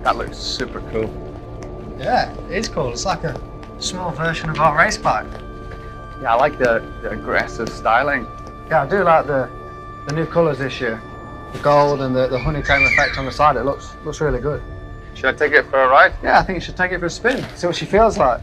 That looks super cool. Yeah, it is cool. It's like a small version of our race bike. Yeah, I like the aggressive styling. Yeah, I do like the new colours this year. The gold and the honeycomb effect on the side. It looks really good. Should I take it for a ride? Yeah, I think you should take it for a spin. See what she feels like.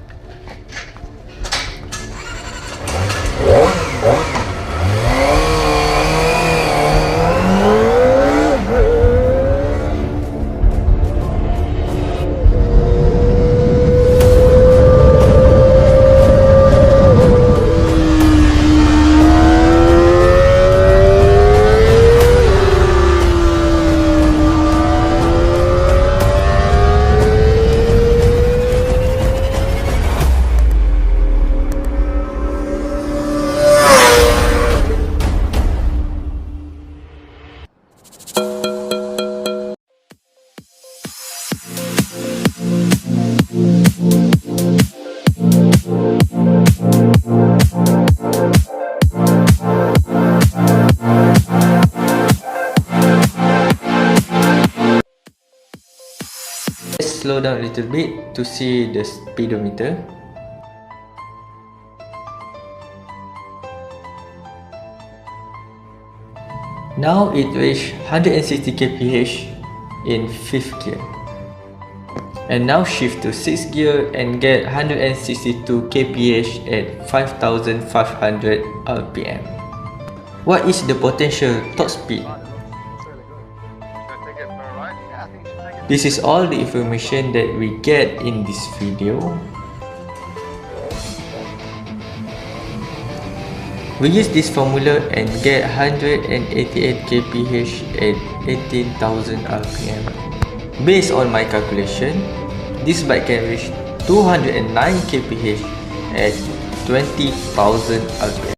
Let's slow down a little bit to see the speedometer. Now it reached 160 kph in 5th gear. And now shift to 6th gear and get 162 kph at 5500 rpm. What is the potential top speed? This is all the information that we get in this video. We use this formula and get 188 kph at 18,000 rpm. Based on my calculation, this bike can reach 209 kph at 20,000 rpm.